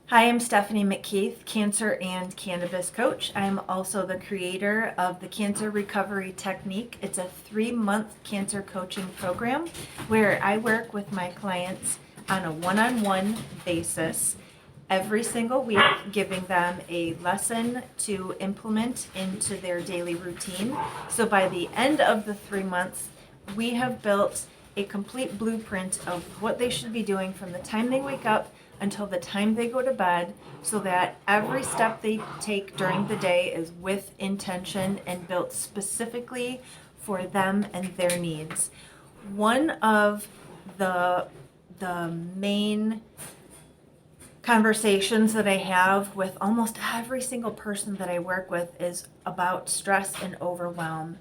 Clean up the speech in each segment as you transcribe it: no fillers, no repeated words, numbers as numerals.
Hi, I'm Stephanie McKeith, cancer and cannabis coach. I'm also the creator of the Cancer Recovery Technique. It's a 3-month cancer coaching program where I work with my clients on a one-on-one basis every single week, giving them a lesson to implement into their daily routine. So by the end of the 3 months, we have built a complete blueprint of what they should be doing from the time they wake up until the time they go to bed, so that every step they take during the day is with intention and built specifically for them and their needs. One of the main conversations that I have with almost every single person that I work with is about stress and overwhelm.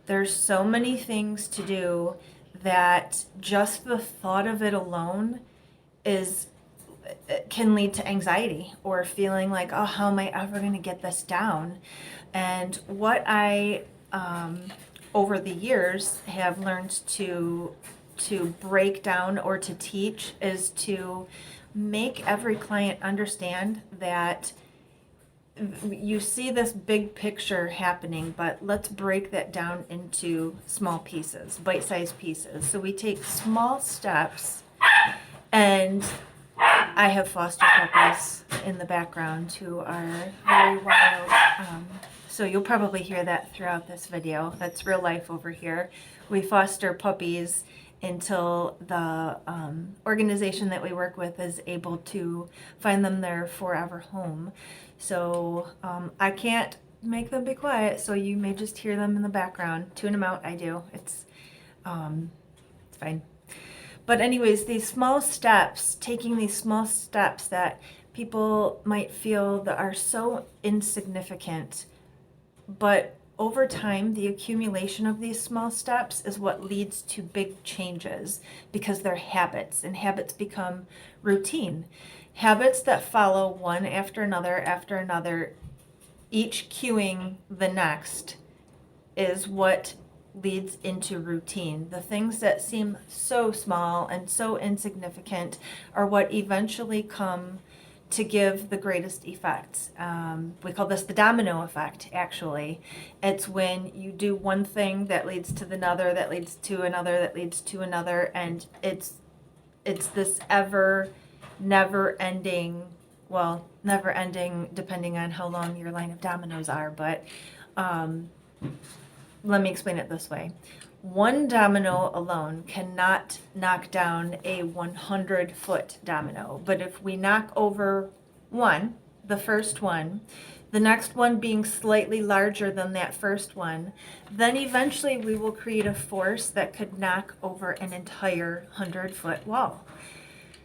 There's so many things to do that just the thought of it alone is it can lead to anxiety or feeling like, oh, how am I ever going to get this down? And what I over the years have learned to break down or to teach is to make every client understand that you see this big picture happening, but let's break that down into small pieces, bite-sized pieces. So we take small steps, and I have foster puppies in the background who are very wild. So you'll probably hear that throughout this video. That's real life over here. We foster puppies until the organization that we work with is able to find them their forever home. So I can't make them be quiet, so you may just hear them in the background. Tune them out, I do. It's fine. But anyways, these small steps, taking these small steps that people might feel that are so insignificant, but over time, the accumulation of these small steps is what leads to big changes because they're habits, and habits become routine. Habits that follow one after another, each cueing the next, is what leads into routine. The things that seem so small and so insignificant are what eventually come to give the greatest effects. We call this the domino effect, actually. It's when you do one thing that leads to another, that leads to another, that leads to another, and it's this never ending, well, never ending depending on how long your line of dominoes are, but let me explain it this way. One domino alone cannot knock down a 100-foot domino. But if we knock over one, the first one, the next one being slightly larger than that first one, then eventually we will create a force that could knock over an entire 100-foot wall.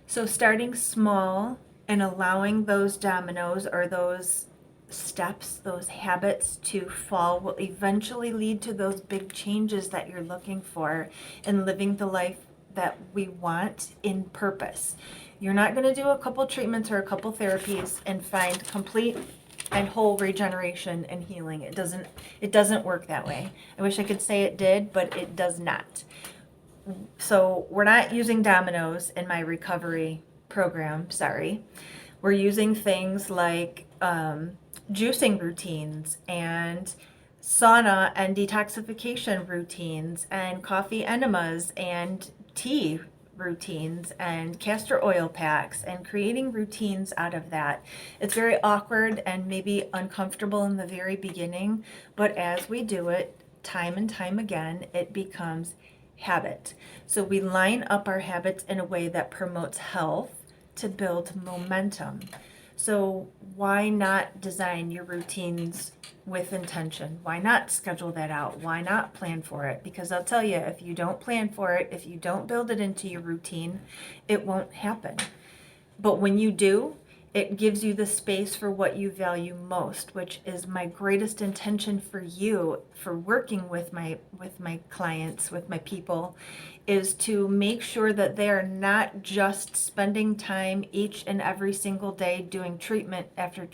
So starting small and allowing those dominoes or those steps, those habits to fall will eventually lead to those big changes that you're looking for in living the life that we want in purpose. You're not going to do a couple treatments or a couple therapies and find complete and whole regeneration and healing. It doesn't work that way. I wish I could say it did, but it does not. So we're not using dominoes in my recovery program, sorry. We're using things like juicing routines and sauna and detoxification routines and coffee enemas and tea routines and castor oil packs and creating routines out of that. It's very awkward and maybe uncomfortable in the very beginning, but as we do it time and time again, it becomes habit. So we line up our habits in a way that promotes health to build momentum. So why not design your routines with intention? Why not schedule that out? Why not plan for it? Because I'll tell you, if you don't plan for it, if you don't build it into your routine, it won't happen. But when you do, it gives you the space for what you value most, which is my greatest intention for you, for working with my clients, with my people, is to make sure that they are not just spending time each and every single day doing treatment after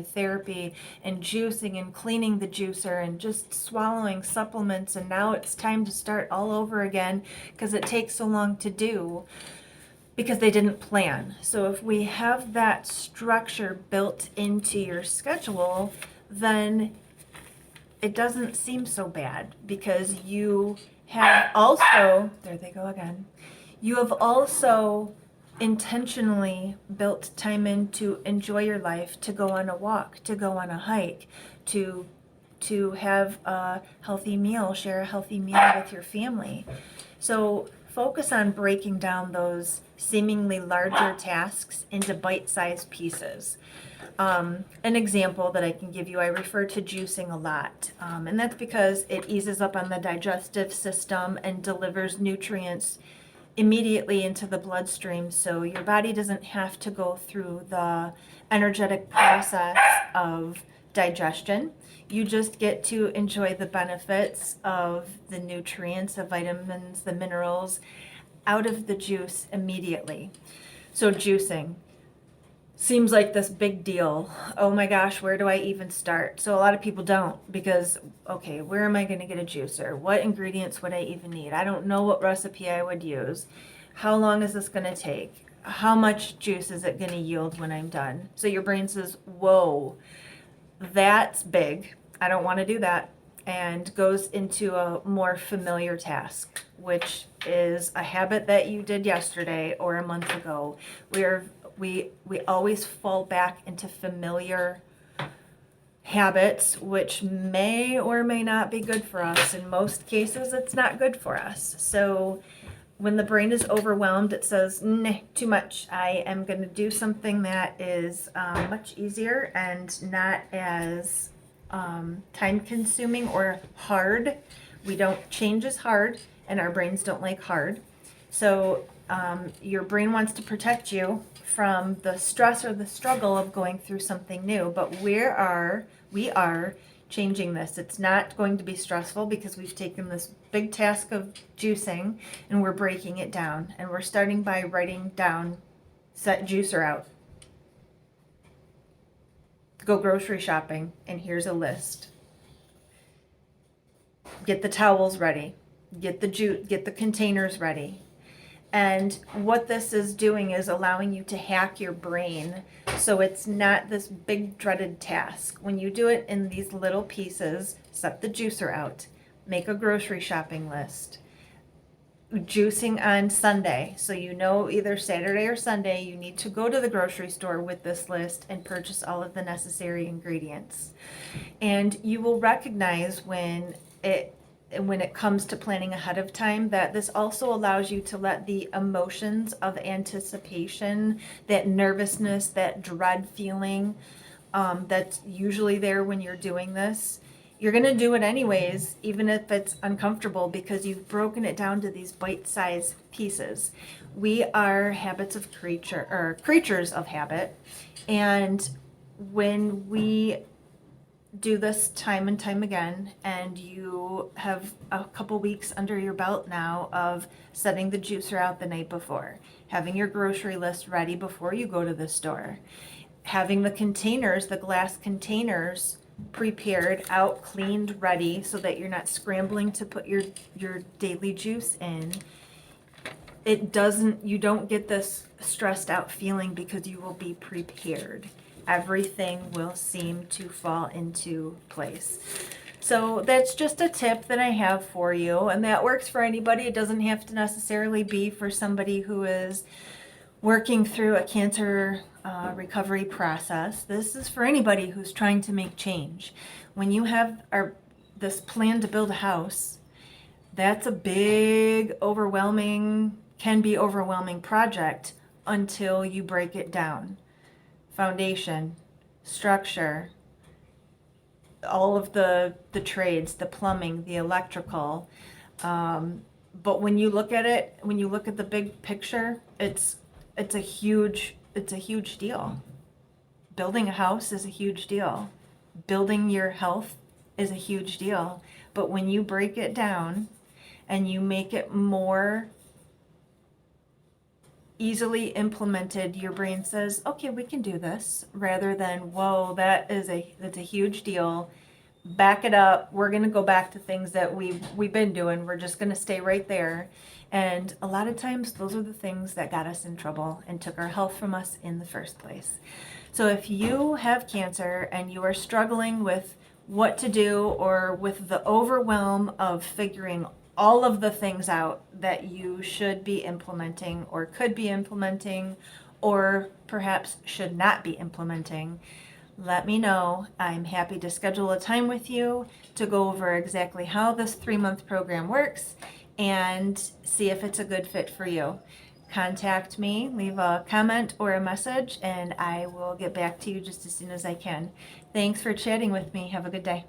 therapy and juicing and cleaning the juicer and just swallowing supplements, and now it's time to start all over again because it takes so long to do. because they didn't plan. So if we have that structure built into your schedule, then it doesn't seem so bad, because you have also, there they go again, you have also intentionally built time in to enjoy your life, to go on a walk, to go on a hike, to have a healthy meal, share a healthy meal with your family. So focus on breaking down those seemingly larger tasks into bite-sized pieces. An example that I can give you, I refer to juicing a lot, and that's because it eases up on the digestive system and delivers nutrients immediately into the bloodstream, so your body doesn't have to go through the energetic process of digestion. You just get to enjoy the benefits of the nutrients, the vitamins, the minerals out of the juice immediately. So juicing seems like this big deal. Oh my gosh, where do I even start? So a lot of people don't, because, okay, where am I going to get a juicer? What ingredients would I even need? I don't know what recipe I would use. How long is this going to take? How much juice is it going to yield when I'm done? So your brain says, whoa, that's big. I don't want to do that. And goes into a more familiar task, which is a habit that you did yesterday or a month ago. We always fall back into familiar habits, which may or may not be good for us. In most cases, it's not good for us. So when the brain is overwhelmed, it says, nah, too much. I am going to do something that is much easier and not as time consuming or hard. Change is hard, and our brains don't like hard. So your brain wants to protect you from the stress or the struggle of going through something new, but we are changing this. It's not going to be stressful, because we've taken this big task of juicing and we're breaking it down, and we're starting by writing down, set juicer out, go grocery shopping, and here's a list. Get the towels ready, get the containers ready. And what this is doing is allowing you to hack your brain, so it's not this big dreaded task. When you do it in these little pieces, set the juicer out, make a grocery shopping list, juicing on Sunday. So you know either Saturday or Sunday you need to go to the grocery store with this list and purchase all of the necessary ingredients. And you will recognize when it comes to planning ahead of time, that this also allows you to let the emotions of anticipation, that nervousness, that dread feeling, that's usually there when you're doing this. You're going to do it anyways, even if it's uncomfortable, because you've broken it down to these bite-sized pieces. We are creatures of habit, and when we do this time and time again, and you have a couple weeks under your belt now of setting the juicer out the night before, having your grocery list ready before you go to the store, having the containers, the glass containers, prepared, out, cleaned, ready, so that you're not scrambling to put your daily juice in. You don't get this stressed out feeling, because you will be prepared. Everything will seem to fall into place. So that's just a tip that I have for you, and that works for anybody. It doesn't have to necessarily be for somebody who is working through a cancer recovery process. This is for anybody who's trying to make change. When you have this plan to build a house, that's a big, can be overwhelming project until you break it down. Foundation, structure, all of the trades, the plumbing, the electrical. But when you look at the big picture, it's a huge deal. Building a house is a huge deal. Building your health is a huge deal. But when you break it down and you make it more easily implemented, your brain says, okay, we can do this, rather than, whoa, that's a huge deal. Back it up. We're going to go back to things that we've been doing. We're just going to stay right there. And a lot of times, those are the things that got us in trouble and took our health from us in the first place. So if you have cancer and you are struggling with what to do or with the overwhelm of figuring all of the things out that you should be implementing or could be implementing or perhaps should not be implementing, let me know. I'm happy to schedule a time with you to go over exactly how this 3-month program works and see if it's a good fit for you. Contact me, leave a comment or a message, and I will get back to you just as soon as I can. Thanks for chatting with me. Have a good day.